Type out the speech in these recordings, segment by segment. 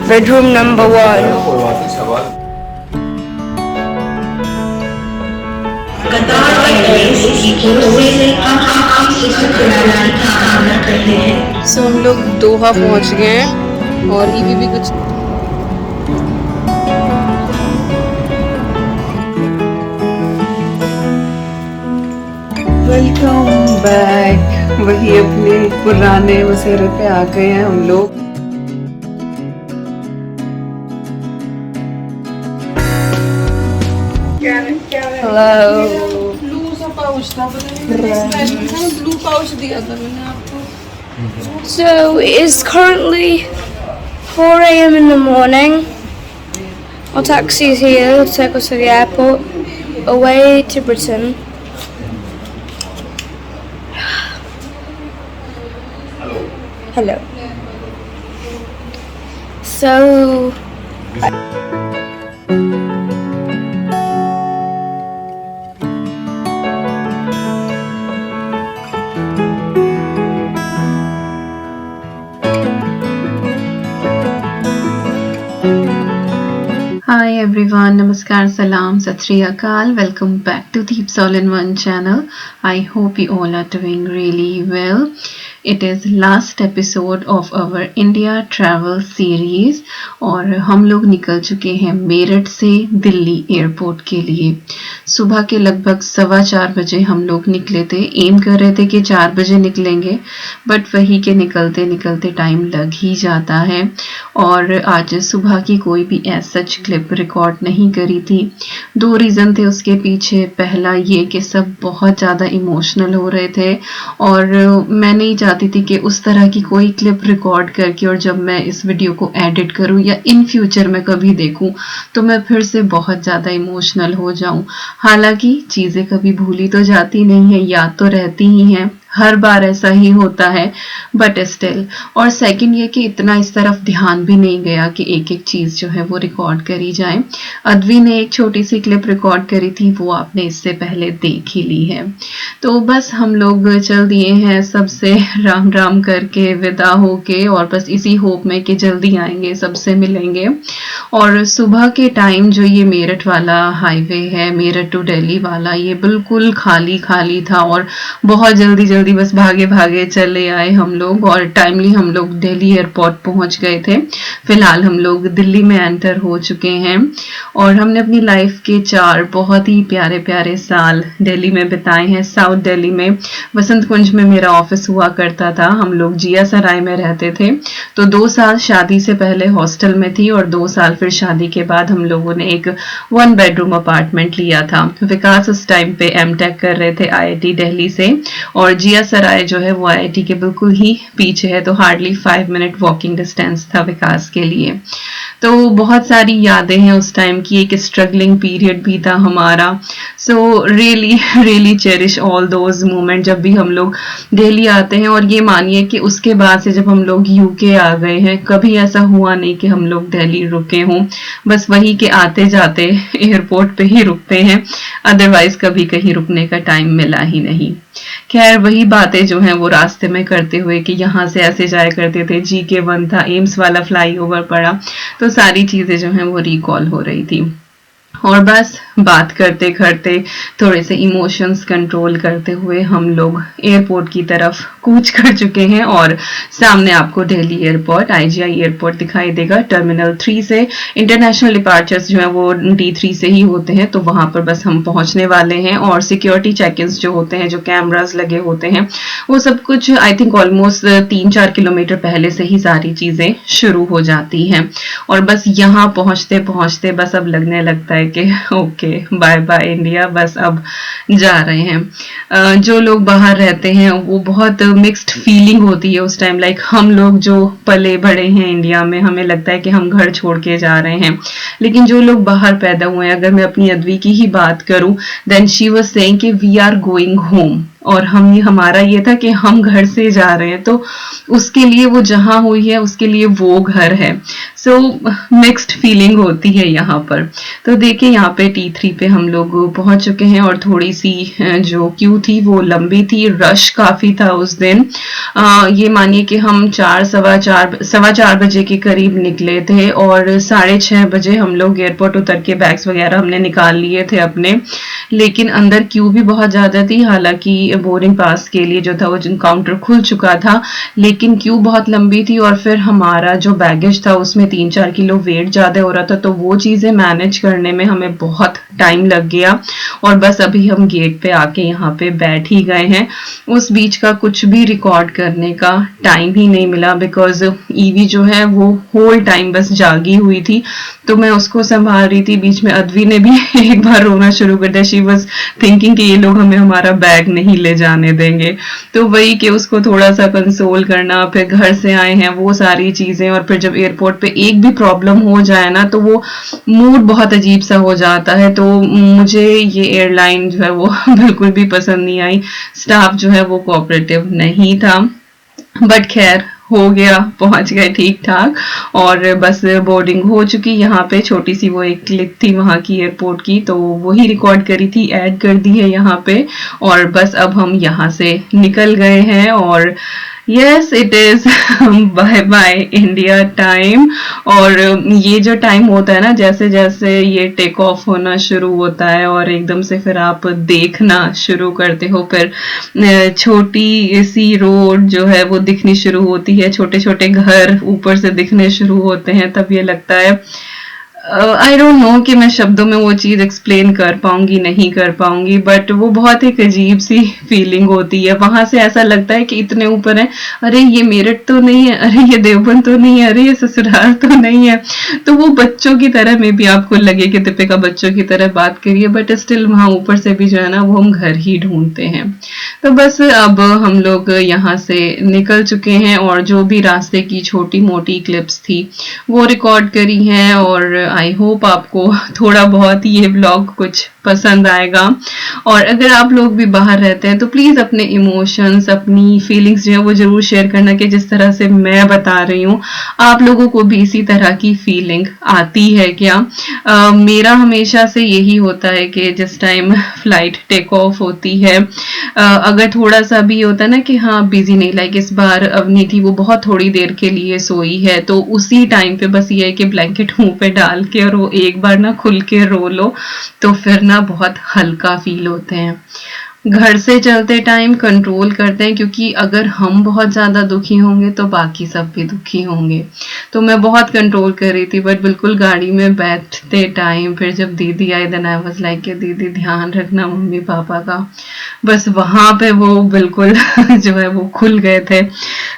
Bedroom number 1. सो हम लोग दोहा पहुंच गए हैं और ईवी भी कुछ वेलकम बैक। वही अपने पुराने बसेरे पे आ गए हैं हम लोग। Hello. ब्लू सा पाउच था, ब्लू पाउच दिया था मैंने आपको। So it is currently 4 a.m. in the morning. Our taxi is here to take us to the airport, away to Britain. Hello. So Hi everyone, Namaskar, Salam, Sat Shri Akal. Welcome back to Deeps All in One channel. I hope you all are doing really well. It is last episode of our India travel series और हम लोग निकल चुके हैं मेरठ से Delhi airport के लिए। सुबह के लगभग 4:15 बजे हम लोग निकले थे। एम कर रहे थे कि 4 बजे निकलेंगे, बट वही के निकलते निकलते टाइम लग ही जाता है। और आज सुबह की कोई भी सच क्लिप रिकॉर्ड नहीं करी थी। 2 रीज़न थे उसके पीछे। पहला ये कि सब बहुत ज़्यादा इमोशनल हो रहे थे और मैं नहीं चाहती थी कि उस तरह की कोई क्लिप रिकॉर्ड करके और जब मैं इस वीडियो को एडिट करूं या इन फ्यूचर में कभी देखूं तो मैं फिर से बहुत ज़्यादा इमोशनल हो जाऊं। हालांकि चीज़ें कभी भूली तो जाती नहीं है, याद तो रहती ही हैं, हर बार ऐसा ही होता है, बट स्टिल। और सेकंड ये कि इतना इस तरफ ध्यान भी नहीं गया कि एक एक चीज़ जो है वो रिकॉर्ड करी जाए। अद्वी ने एक छोटी सी क्लिप रिकॉर्ड करी थी, वो आपने इससे पहले देख ही ली है। तो बस हम लोग चल दिए हैं, सबसे राम राम करके विदा होके, और बस इसी होप में कि जल्दी आएंगे, सबसे मिलेंगे। और सुबह के टाइम जो ये मेरठ वाला हाईवे है, मेरठ टू दिल्ली वाला, ये बिल्कुल खाली खाली था और बहुत जल्दी जल्दी बस भागे भागे चले आए हम लोग और टाइमली हम लोग दिल्ली एयरपोर्ट पहुंच गए थे। फिलहाल हम लोग दिल्ली में एंटर हो चुके हैं और हमने अपनी लाइफ के 4 बहुत ही प्यारे प्यारे साल दिल्ली में बिताए हैं। साउथ दिल्ली में वसंत कुंज में मेरा ऑफिस हुआ करता था। हम लोग जिया सराय में रहते थे। तो 2 साल शादी से पहले हॉस्टल में थी और 2 साल फिर शादी के बाद हम लोगों ने एक 1 बेडरूम अपार्टमेंट लिया था। विकास उस टाइम पे एमटेक कर रहे थे IIT दिल्ली से और जिया सराय जो है वो IIT के बिल्कुल ही पीछे है, तो हार्डली 5 मिनट वॉकिंग डिस्टेंस था विकास के लिए। तो बहुत सारी यादें हैं उस टाइम की, एक स्ट्रगलिंग पीरियड भी था हमारा। So really really cherish all those moment जब भी हम लोग दिल्ली आते हैं। और ये मानिए कि उसके बाद से जब हम लोग UK आ गए हैं, कभी ऐसा हुआ नहीं कि हम लोग दिल्ली रुके हों। बस वही के आते जाते एयरपोर्ट पे ही रुकते हैं, अदरवाइज कभी कहीं रुकने का टाइम मिला ही नहीं। खैर वही बातें जो हैं वो रास्ते में करते हुए कि यहाँ से ऐसे जाया करते थे, GK1 था, एम्स वाला फ्लाईओवर पड़ा, तो सारी चीज़ें जो हैं वो रिकॉल हो रही थी। और बस बात करते करते थोड़े से इमोशंस कंट्रोल करते हुए हम लोग एयरपोर्ट की तरफ कूच कर चुके हैं और सामने आपको दिल्ली एयरपोर्ट IGI एयरपोर्ट दिखाई देगा। टर्मिनल 3 से इंटरनेशनल डिपार्चर्स जो है वो D3 से ही होते हैं, तो वहां पर बस हम पहुंचने वाले हैं। और सिक्योरिटी चेक-इन्स जो होते हैं, जो कैमरास लगे होते हैं, वो सब कुछ आई थिंक ऑलमोस्ट 3-4 किलोमीटर पहले से ही सारी चीजें शुरू हो जाती हैं। और बस यहाँ पहुंचते पहुंचते बस अब लगने लगता है कि ओके बाय बाय इंडिया, बस अब जा रहे हैं। जो लोग बाहर रहते हैं वो बहुत मिक्स्ड फीलिंग होती है उस टाइम। लाइक हम लोग जो पले बड़े हैं इंडिया में, हमें लगता है कि हम घर छोड़ के जा रहे हैं, लेकिन जो लोग बाहर पैदा हुए हैं, अगर मैं अपनी अद्वी की ही बात करूं, देन शी वाज सेइंग कि वी आर गोइंग होम। और हमारा ये था कि हम घर से जा रहे हैं, तो उसके लिए वो जहाँ हुई है उसके लिए वो घर है। सो मिक्स्ड फीलिंग होती है यहाँ पर। तो देखिए यहाँ पे T3 पे हम लोग पहुंच चुके हैं और थोड़ी सी जो क्यू थी वो लंबी थी, रश काफी था उस दिन। ये मानिए कि हम सवा चार बजे के करीब निकले थे और 6:30 बजे हम लोग एयरपोर्ट उतर के बैग्स वगैरह हमने निकाल लिए थे अपने। लेकिन अंदर क्यू भी बहुत ज्यादा थी, हालांकि बोर्डिंग पास के लिए जो था वो काउंटर खुल चुका था, लेकिन क्यू बहुत लंबी थी और फिर हमारा जो बैगेज था उसमें 3-4 किलो वेट ज्यादा हो रहा था, तो वो चीजें मैनेज करने में हमें बहुत टाइम लग गया। और बस अभी हम गेट पे आके यहाँ पे बैठ ही गए हैं। उस बीच का कुछ भी रिकॉर्ड करने का टाइम ही नहीं मिला, बिकॉज ईवी जो है वो होल टाइम बस जागी हुई थी, तो मैं उसको संभाल रही थी। बीच में अद्वी ने भी एक बार रोना शुरू कर दिया। शी वाज थिंकिंग कि ये लोग हमें हमारा बैग नहीं ले जाने देंगे, तो वही कि उसको थोड़ा सा कंसोल करना, फिर घर से आए हैं वो सारी चीजें, और फिर जब एयरपोर्ट पे एक भी प्रॉब्लम हो जाए ना तो वो मूड बहुत अजीब सा हो जाता है। तो मुझे ये एयरलाइन जो है वो बिल्कुल भी पसंद नहीं आई। स्टाफ जो है वो कोऑपरेटिव नहीं था, बट खैर हो गया, पहुंच गए ठीक ठाक। और बस बोर्डिंग हो चुकी। यहाँ पे छोटी सी वो एक क्लिप थी वहां की एयरपोर्ट की, तो वही रिकॉर्ड करी थी, ऐड कर दी है यहाँ पे। और बस अब हम यहाँ से निकल गए हैं और yes it is by by India time. और ये जो टाइम होता है ना, जैसे जैसे ये टेक ऑफ होना शुरू होता है और एकदम से फिर आप देखना शुरू करते हो, फिर छोटी सी रोड जो है वो दिखनी शुरू होती है, छोटे छोटे घर ऊपर से दिखने शुरू होते हैं, तब ये लगता है आई डोंट नो कि मैं शब्दों में वो चीज एक्सप्लेन कर पाऊंगी नहीं कर पाऊंगी, बट वो बहुत एक अजीब सी फीलिंग होती है। वहां से ऐसा लगता है कि इतने ऊपर है, अरे ये मेरठ तो नहीं है, अरे ये देवबंद तो नहीं है, अरे ये ससुराल तो नहीं है। तो वो बच्चों की तरह में भी आपको लगे कि दीपिका बच्चों की तरह बात करिए, बट स्टिल वहां ऊपर से भी जो है ना वो हम घर ही ढूंढते हैं। तो बस अब हम लोग यहाँ से निकल चुके हैं और जो भी रास्ते की छोटी मोटी क्लिप्स थी वो रिकॉर्ड करी हैं, और आई होप आपको थोड़ा बहुत ये व्लॉग कुछ पसंद आएगा। और अगर आप लोग भी बाहर रहते हैं तो प्लीज अपने इमोशंस, अपनी फीलिंग्स जो है वो जरूर शेयर करना कि जिस तरह से मैं बता रही हूँ आप लोगों को भी इसी तरह की फीलिंग आती है क्या। मेरा हमेशा से यही होता है कि जिस टाइम फ्लाइट टेक ऑफ होती है, अगर थोड़ा सा भी होता है ना कि हाँ बिजी नहीं, लाइक इस बार अवनी थी वो बहुत थोड़ी देर के लिए सोई है, तो उसी टाइम पे बस ये है कि ब्लैंकेट मुंह पे डाल के और वो एक बार ना खुल के रो लो, तो फिर ना बहुत हल्का फील होते हैं। घर से चलते टाइम कंट्रोल करते हैं, क्योंकि अगर हम बहुत ज्यादा दुखी होंगे तो बाकी सब भी दुखी होंगे। तो मैं बहुत कंट्रोल कर रही थी, बट बिल्कुल गाड़ी में बैठते टाइम फिर जब दीदी आई देन आई वाज लाइक कि दीदी ध्यान रखना मम्मी पापा का। बस वहां पे वो बिल्कुल जो है वो खुल गए थे।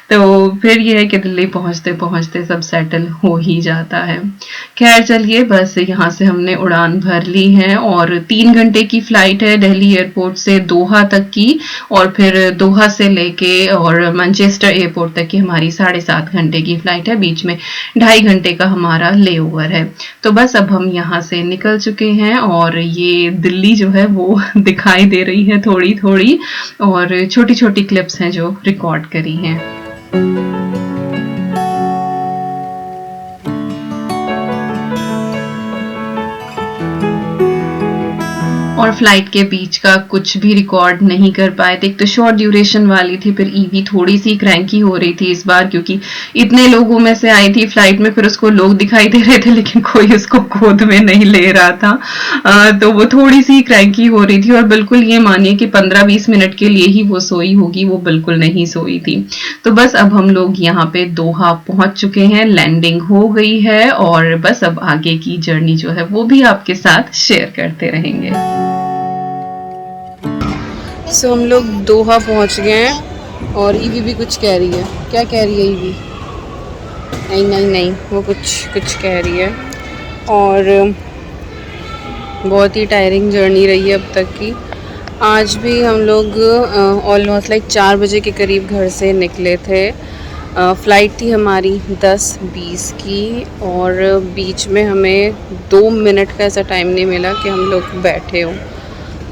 तो फिर ये है कि दिल्ली पहुंचते पहुंचते सब सेटल हो ही जाता है। खैर चलिए, बस यहाँ से हमने उड़ान भर ली है और 3 घंटे की फ्लाइट है दिल्ली एयरपोर्ट से दोहा तक की, और फिर दोहा से लेके और मैनचेस्टर एयरपोर्ट तक की हमारी 7.5 घंटे की फ्लाइट है। बीच में 2.5 घंटे का हमारा लेओवर है। तो बस अब हम यहाँ से निकल चुके हैं और ये दिल्ली जो है वो दिखाई दे रही है थोड़ी थोड़ी, और छोटी छोटी क्लिप्स हैं जो रिकॉर्ड करी हैं। और फ्लाइट के बीच का कुछ भी रिकॉर्ड नहीं कर पाए थे। एक तो शॉर्ट ड्यूरेशन वाली थी, फिर ईवी थोड़ी सी क्रैंकी हो रही थी इस बार, क्योंकि इतने लोगों में से आई थी फ्लाइट में, फिर उसको लोग दिखाई दे रहे थे लेकिन कोई उसको गोद में नहीं ले रहा था। तो वो थोड़ी सी क्रैंकी हो रही थी, और बिल्कुल ये मानिए कि 15-20 मिनट के लिए ही वो सोई होगी, वो बिल्कुल नहीं सोई थी। तो बस अब हम लोग यहाँ पे दोहा पहुंच चुके हैं, लैंडिंग हो गई है, और बस अब आगे की जर्नी जो है वो भी आपके साथ शेयर करते रहेंगे। सो हम लोग दोहा पहुंच गए हैं और ईवी भी कुछ कह रही है। क्या कह रही है ईवी? नहीं वो कुछ कह रही है। और बहुत ही टायरिंग जर्नी रही है अब तक की। आज भी हम लोग ऑलमोस्ट लाइक 4 बजे के करीब घर से निकले थे। फ़्लाइट थी हमारी 10:20 की, और बीच में हमें 2 मिनट का ऐसा टाइम नहीं मिला कि हम लोग बैठे हों।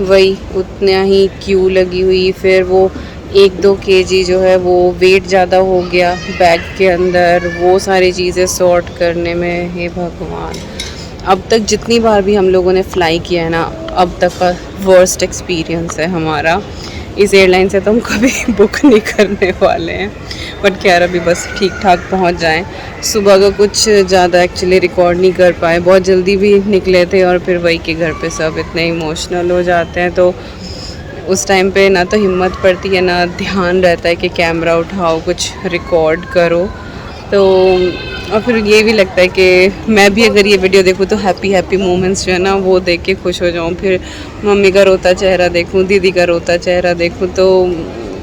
वही उतना ही क्यू लगी हुई, फिर वो 1-2 kg जो है वो वेट ज़्यादा हो गया बैग के अंदर, वो सारी चीज़ें सॉर्ट करने में, हे भगवान। अब तक जितनी बार भी हम लोगों ने फ़्लाई किया है ना, अब तक का वर्स्ट एक्सपीरियंस है हमारा। इस एयरलाइन से तो हम कभी बुक नहीं करने वाले हैं, बट खैर अभी बस ठीक ठाक पहुंच जाएं। सुबह का कुछ ज़्यादा एक्चुअली रिकॉर्ड नहीं कर पाए, बहुत जल्दी भी निकले थे और फिर वही के घर पे सब इतने इमोशनल हो जाते हैं, तो उस टाइम पे ना तो हिम्मत पड़ती है ना ध्यान रहता है कि कैमरा उठाओ कुछ रिकॉर्ड करो। तो और फिर ये भी लगता है कि मैं भी अगर ये वीडियो देखूँ तो हैप्पी मोमेंट्स जो है ना वो देख के खुश हो जाऊँ, फिर मम्मी का रोता चेहरा देखूँ, दीदी का रोता चेहरा देखूँ, तो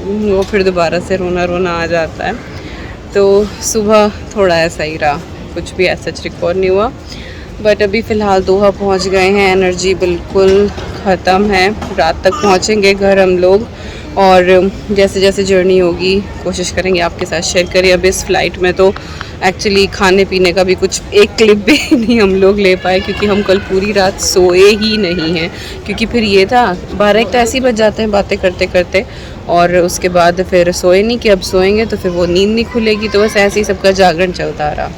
वो फिर दोबारा से रोना आ जाता है। तो सुबह थोड़ा ऐसा ही रहा, कुछ भी ऐसा रिकॉर्ड नहीं हुआ, बट अभी फ़िलहाल दोहा पहुंच गए हैं, एनर्जी बिल्कुल ख़त्म है। रात तक पहुंचेंगे घर हम लोग, और जैसे जैसे जर्नी होगी कोशिश करेंगे आपके साथ शेयर करें। अब इस फ़्लाइट में तो एक्चुअली खाने पीने का भी कुछ एक क्लिप भी नहीं हम लोग ले पाए, क्योंकि हम कल पूरी रात सोए ही नहीं हैं, क्योंकि फिर ये था 12-1 तो ऐसे ही बज जाते हैं बातें करते करते, और उसके बाद फिर सोए नहीं कि अब सोएंगे तो फिर वो नींद नहीं खुलेगी, तो बस ऐसे ही सबका जागरण चलता रहा।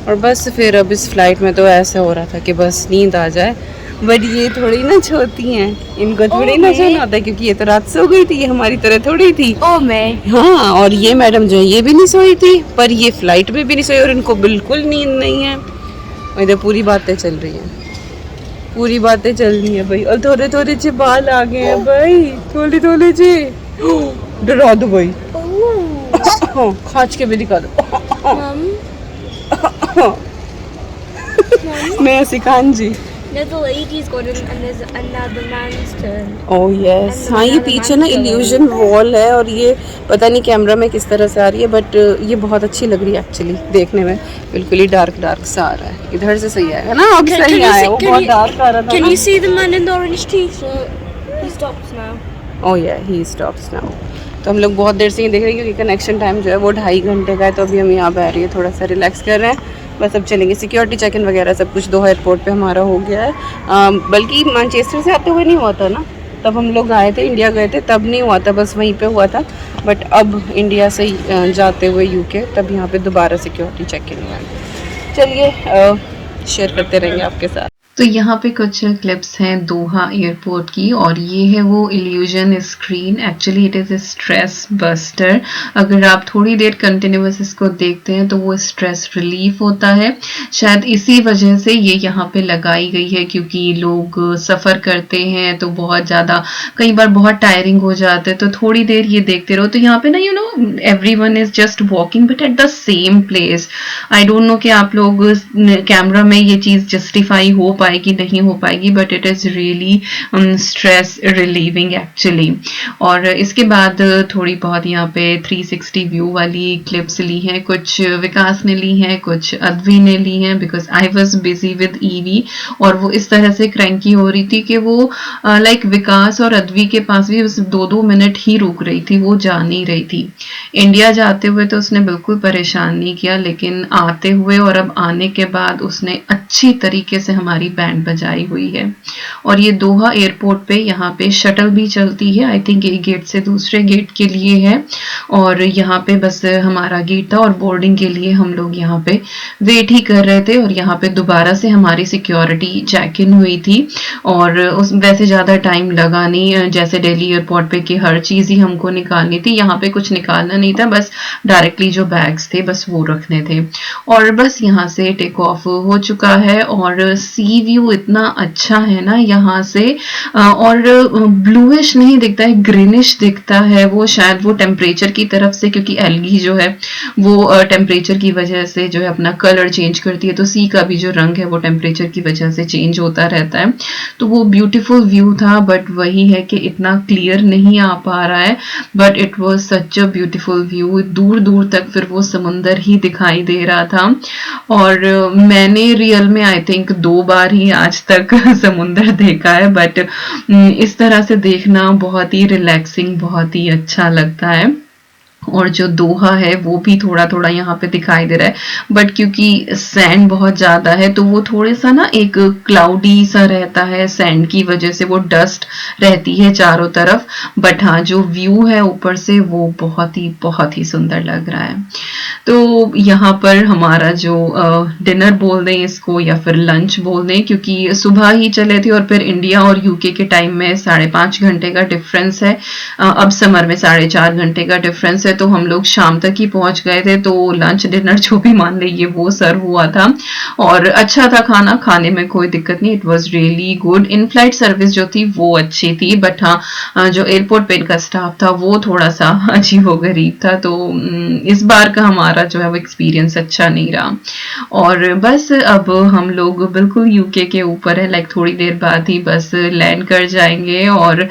और बस फिर अब इस फ़्लाइट में तो ऐसा हो रहा था कि बस नींद आ जाए, बट ये थोड़ी ना सोती हैं, इनको थोड़ी ना सोना होता है, क्योंकि ये तो रात सो गई थी, ये हमारी तरह थोड़ी थी। ओ मैं हाँ, और ये मैडम जो है ये भी नहीं सोई थी, पर ये फ़्लाइट में भी नहीं सोई और इनको बिल्कुल नींद नहीं है। और इधर पूरी बातें चल रही हैं, पूरी बातें चल रही हैं भाई, और थोड़े थोड़े से बाल आ गए हैं भाई, थोड़े थोड़े से। डरा दो भाई, खाच के भी दिखा दो। मैं सिकान जी। There's a lady's gone and there's another man's turn. Oh yes, हाँ ये पीछे ना इल्यूजन वॉल है, और ये पता नहीं कैमरा में किस तरह से आ रही है, बट ये बहुत अच्छी लग रही है एक्चुअली देखने में, बिल्कुल ही डार्क सा आ रहा है। इधर से सही आएगा ना, अब सही आया, वो बहुत डार्क आ रहा था। Can you see the man in the orange t-shirt? He stops now. ओह या ही स्टॉप्स नाउ। तो हम लोग बहुत देर से ही देख रहे हैं, क्योंकि कनेक्शन टाइम जो है वो 2.5 घंटे का है, तो अभी हम यहाँ पे आ रही है, थोड़ा सा रिलैक्स कर रहे हैं, बस अब चलेंगे। सिक्योरिटी चेक इन वगैरह सब कुछ दोहा एयरपोर्ट पे हमारा हो गया है, बल्कि मैनचेस्टर से आते हुए नहीं हुआ था ना, तब हम लोग आए थे, इंडिया गए थे तब नहीं हुआ था, बस वहीं पे हुआ था, बट अब इंडिया से जाते हुए यूके तब यहाँ पे दोबारा सिक्योरिटी चेक इन हुआ है। चलिए शेयर करते रहेंगे आपके साथ। तो यहाँ पे कुछ क्लिप्स हैं दोहा एयरपोर्ट की, और ये है वो illusion screen. Actually it is a stress buster. अगर आप थोड़ी देर कंटिन्यूअस इसको देखते हैं तो वो स्ट्रेस रिलीफ होता है। शायद इसी वजह से ये यहाँ पे लगाई गई है, क्योंकि लोग सफ़र करते हैं तो बहुत ज़्यादा कई बार बहुत टायरिंग हो जाते हैं, तो थोड़ी देर ये देखते रहो। तो यहाँ पे ना everyone is just walking but at the same place. I don't know कि आप लोग कैमरा में ये चीज़ जस्टिफाई हो पाएगी नहीं हो पाएगी, but it is really stress relieving actually. और इसके बाद थोड़ी बहुत यहाँ पे 360 व्यू वाली क्लिप्स ली हैं, कुछ विकास ने ली हैं, कुछ अद्वी ने ली हैं, because I was busy with EV, और वो इस तरह से क्रैंकी हो रही थी कि वो लाइक विकास और अद्वी के पास भी बस 2-2 मिनट ही रुक रही थी, वो जा नहीं रही थी। इंडिया जाते हुए तो उसने बिल्कुल परेशान नहीं किया, लेकिन आते हुए और अब आने के बाद उसने अच्छी तरीके से हमारी बैंड बजाई हुई है। और ये दोहा एयरपोर्ट पे यहाँ पे शटल भी चलती है, आई थिंक एक गेट से दूसरे गेट के लिए है, और यहाँ पे बस हमारा गेट था और बोर्डिंग के लिए हम लोग यहाँ पे वेट ही कर रहे थे। और यहाँ पे दोबारा से हमारी सिक्योरिटी चेक इन हुई थी, और उस वैसे ज़्यादा टाइम लगा नहीं, जैसे दिल्ली एयरपोर्ट पे कि हर चीज़ ही हमको निकालनी थी, यहाँ पे कुछ निकालना नहीं था, बस डायरेक्टली जो बैग्स थे बस वो रखने थे। और बस यहाँ से टेक ऑफ हो चुका है, और सी व्यू इतना अच्छा है ना यहाँ से, और ब्लूइश नहीं दिखता है, ग्रीनिश दिखता है। वो शायद वो टेम्परेचर की तरफ से, क्योंकि एल्गी जो है वो टेम्परेचर की वजह से जो है अपना कलर चेंज करती है, तो सी का भी जो रंग है वो टेम्परेचर की वजह से चेंज होता रहता है। तो वो ब्यूटीफुल व्यू था, बट वही है कि इतना क्लियर नहीं आ पा रहा है, but it was such a beautiful view. दूर दूर तक फिर वो समुंदर ही दिखाई दे रहा था, और मैंने रियल में आई थिंक 2 बार ही आज तक समुंदर देखा है, बट इस तरह से देखना बहुत ही रिलैक्सिंग, बहुत ही अच्छा लगता है। और जो दोहा है वो भी थोड़ा थोड़ा यहाँ पे दिखाई दे रहा है, बट क्योंकि सैंड बहुत ज़्यादा है तो वो थोड़े सा ना एक क्लाउडी सा रहता है, सैंड की वजह से वो डस्ट रहती है चारों तरफ। बट हाँ, जो व्यू है ऊपर से वो बहुत ही सुंदर लग रहा है। तो यहाँ पर हमारा जो डिनर बोल दें इसको या फिर लंच बोल दें, क्योंकि सुबह ही चले थे और फिर इंडिया और यूके के टाइम में 5.5 घंटे का डिफरेंस है। अब समर में 4.5 घंटे का डिफरेंस है, तो हम लोग शाम तक ही पहुंच गए थे। तो लंच डिनर जो भी मान लीजिए वो सर्व हुआ था और अच्छा था खाना, खाने में कोई दिक्कत नहीं, it was really good. In flight service जो थी वो अच्छी थी, बट हाँ जो एयरपोर्ट पे इनका स्टाफ था वो थोड़ा सा अजीबोगरीब था। तो इस बार का हमारा जो है वो एक्सपीरियंस अच्छा नहीं रहा। और बस अब हम लोग बिल्कुल यूके के ऊपर है, लाइक थोड़ी देर बाद ही बस लैंड कर जाएंगे। और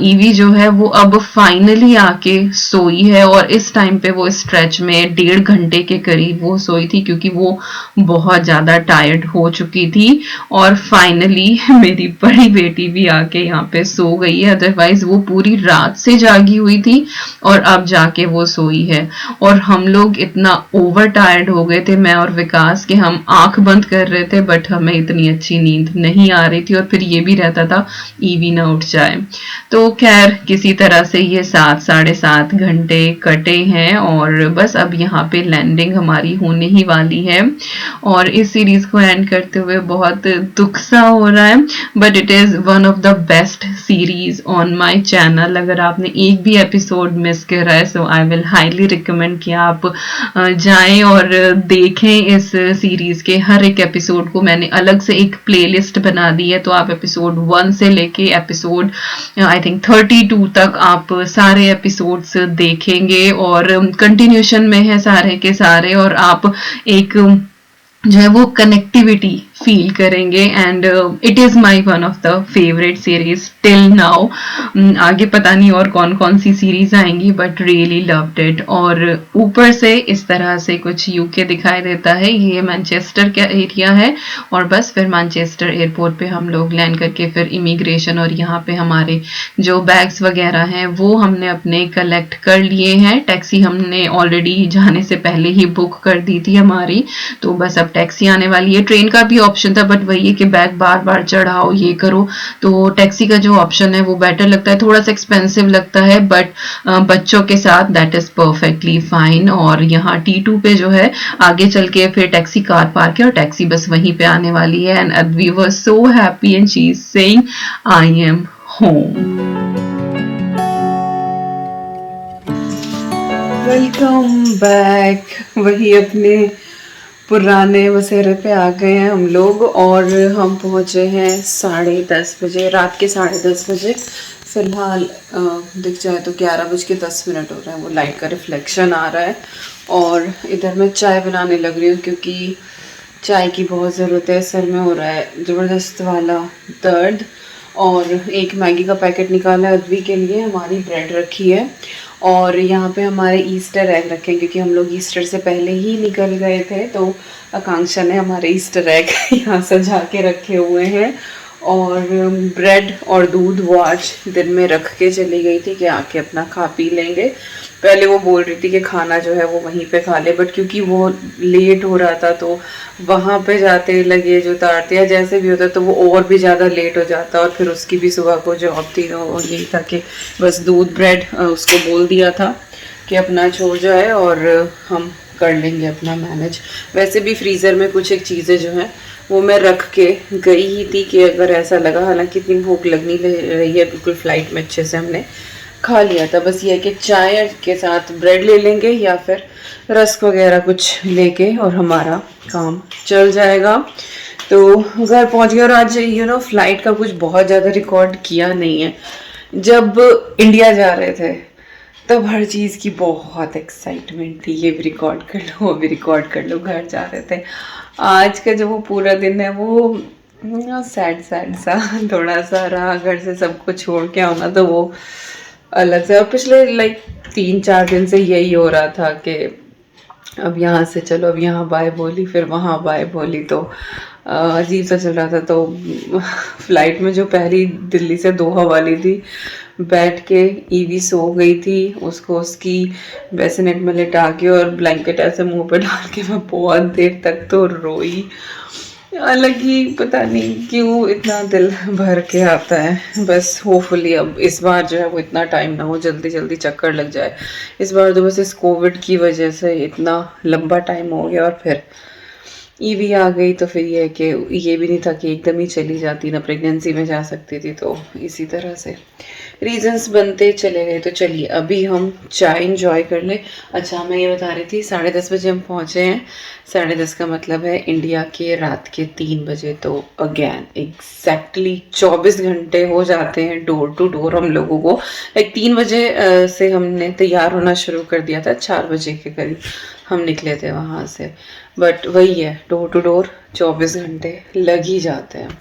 ईवी जो है वो अब फाइनली आके सोई है और इस टाइम पे वो स्ट्रेच में 1.5 घंटे के करीब वो सोई थी, क्योंकि वो बहुत ज्यादा टायर्ड हो चुकी थी। और फाइनली मेरी बड़ी बेटी भी आके यहाँ पे सो गई है, अदरवाइज वो पूरी रात से जागी हुई थी और अब जाके वो सोई है। और हम लोग इतना ओवर टायर्ड हो गए थे, मैं और विकास, के हम आंख बंद कर रहे थे बट हमें इतनी अच्छी नींद नहीं आ रही थी और फिर ये भी रहता था ईवी ना उठ जाए। तो खैर किसी तरह से ये 7-7.5 घंटे कटे हैं और बस अब यहाँ पे लैंडिंग हमारी होने ही वाली है। और इस सीरीज को एंड करते हुए बहुत दुख सा हो रहा है, but it is one of the best series on my channel. अगर आपने एक भी एपिसोड मिस करा है सो आई विल हाईली रिकमेंड कि आप जाएं और देखें इस सीरीज के हर एक एपिसोड को। मैंने अलग से एक प्लेलिस्ट बना दी है, तो आप एपिसोड 1 से लेके एपिसोड आई थिंक 32 तक आप सारे एपिसोड्स देखेंगे और कंटिन्यूशन में है सारे के सारे, और आप एक जो है वो कनेक्टिविटी फील करेंगे। And it is my one of the favourite series till now. आगे पता नहीं और कौन कौन सी सीरीज आएंगी, बट रियली लव्ड इट। और ऊपर से इस तरह से कुछ यूके दिखाई देता है, ये मैनचेस्टर का एरिया है। और बस फिर मैनचेस्टर एयरपोर्ट पे हम लोग लैंड करके फिर इमिग्रेशन और यहाँ पे हमारे जो बैग्स वगैरह हैं वो हमने अपने कलेक्ट कर लिए हैं। टैक्सी हमने ऑलरेडी जाने से पहले ही बुक कर दी थी हमारी, तो बस अब टैक्सी आने वाली है। ट्रेन का भी ऑप्शन था, बट वही है कि बैग बार बार चढ़ाओ ये करो, तो टैक्सी का जो ऑप्शन है वो बेटर लगता है। थोड़ा सा एक्सपेंसिव लगता है बट बच्चों के साथ दैट इज परफेक्टली फाइन। और यहाँ T2 पे जो है आगे चल के फिर टैक्सी कार पार्क है और टैक्सी बस वहीं पे आने वाली है। And we were so happy and she is saying I am home. Welcome back. वही अपने पुराने बसेरे पे आ गए हैं हम लोग और हम पहुँचे हैं 10:30 बजे, रात के 10:30 बजे। फ़िलहाल दिख जाए तो 11:10 हो रहे हैं, वो लाइट का रिफ्लेक्शन आ रहा है। और इधर मैं चाय बनाने लग रही हूँ क्योंकि चाय की बहुत ज़रूरत है, सर में हो रहा है ज़बरदस्त वाला दर्द। और एक मैगी का पैकेट निकाला है अद्वी के लिए, हमारी ब्रेड रखी है और यहाँ पे हमारे ईस्टर एग रखे हैं क्योंकि हम लोग ईस्टर से पहले ही निकल गए थे। तो आकांक्षा ने हमारे ईस्टर एग यहाँ सजा के रखे हुए हैं। और ब्रेड और दूध वो आज दिन में रख के चली गई थी कि आके अपना खा पी लेंगे। पहले वो बोल रही थी कि खाना जो है वो वहीं पे खा ले, बट क्योंकि वो लेट हो रहा था तो वहाँ पे जाते लगेज उतारते या जैसे भी होता तो वो और भी ज़्यादा लेट हो जाता। और फिर उसकी भी सुबह को जॉब थी तो यही था कि बस दूध ब्रेड उसको बोल दिया था कि अपना छोड़ जाए और हम कर लेंगे अपना मैनेज। वैसे भी फ्रीज़र में कुछ एक चीज़ें जो हैं वो मैं रख के गई ही थी कि अगर ऐसा लगा, हालांकि इतनी भूख लगनी रही है बिल्कुल, फ्लाइट में अच्छे से हमने खा लिया था। बस ये कि चाय के साथ ब्रेड ले लेंगे या फिर रस्क वगैरह कुछ लेके और हमारा काम चल जाएगा। तो घर पहुंच गए और आज फ्लाइट का कुछ बहुत ज़्यादा रिकॉर्ड किया नहीं है। जब इंडिया जा रहे थे तब हर चीज़ की बहुत एक्साइटमेंट थी, ये भी रिकॉर्ड कर लो वो भी रिकॉर्ड कर लो। घर जा रहे थे, आज का जो वो पूरा दिन है वो सैड सा थोड़ा सा रहा। घर से सब कुछ छोड़ के आना तो वो अलग से। और पिछले 3-4 दिन से यही हो रहा था कि अब यहाँ से चलो, अब यहाँ बाय बोली फिर वहाँ बाय बोली, तो अजीब सा चल रहा था। तो फ्लाइट में जो पहली दिल्ली से दोहा वाली थी बैठ के ईवी सो गई थी, उसको उसकी बेसिनेट में लिटा के और ब्लैंकेट ऐसे मुंह पे डाल के मैं बहुत देर तक तो रोई। हालांकि पता नहीं क्यों इतना दिल भर के आता है। बस होपफुली अब इस बार जो है वो इतना टाइम ना हो, जल्दी जल्दी चक्कर लग जाए। इस बार तो बस इस कोविड की वजह से इतना लंबा टाइम हो गया और फिर ईवी आ गई, तो फिर ये है कि ये भी नहीं था कि एकदम ही चली जाती, ना प्रेगनेंसी में जा सकती थी, तो इसी तरह से रीजंस बनते चले गए। तो चलिए अभी हम चाय इंजॉय कर ले। अच्छा मैं ये बता रही थी 10:30 बजे हम पहुँचे हैं। 10:30 का मतलब है इंडिया के रात के 3 बजे। तो अगेन एग्जैक्टली 24 घंटे हो जाते हैं डोर टू डोर हम लोगों को। लाइक 3 बजे से हमने तैयार होना शुरू कर दिया था, 4 बजे के करीब हम निकले थे वहाँ से। बट वही है, डोर टू डोर 24 घंटे लग ही जाते हैं।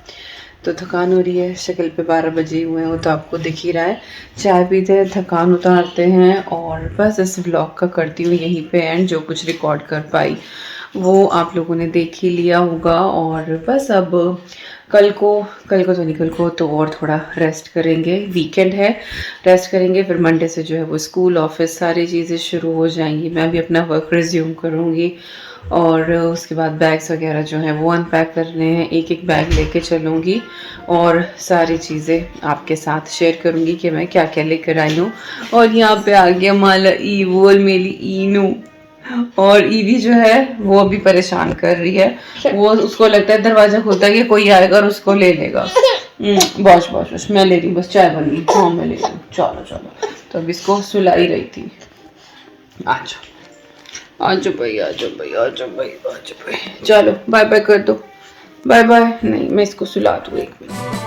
तो थकान हो रही है, शक्ल पे 12 बजे हुए हैं, वो तो आपको दिख ही रहा है। चाय पीते हैं, थकान उतारते हैं और बस इस व्लॉग का करती हूँ यहीं पे एंड। जो कुछ रिकॉर्ड कर पाई वो आप लोगों ने देख ही लिया होगा। और बस अब कल को तो और थोड़ा रेस्ट करेंगे, वीकेंड है, रेस्ट करेंगे। फिर मंडे से जो है वो स्कूल ऑफिस सारी चीज़ें शुरू हो जाएंगी। मैं भी अपना वर्क रिज्यूम करूँगी और उसके बाद बैग्स वगैरह जो हैं वो अनपैक करने हैं, एक एक बैग लेके चलूँगी और सारी चीज़ें आपके साथ शेयर करूँगी कि मैं क्या क्या लेकर आई हूँ। और यहाँ पे आ गया माला ईवो और मेरी ईनू, और ईवी जो है वो अभी परेशान कर रही है। वो उसको लगता है दरवाजा खुलता है कि कोई आएगा और उसको ले लेगा। बस मैं ले रही हूँ, बस चाय बन गई। हाँ मैं ले रही हूँ, चलो। तो अब इसको सुला ही रही थी। आजो भाई, चलो बाय बाय कर दो। बाय बाय नहीं, मैं इसको सुला दूँ 1 मिनट।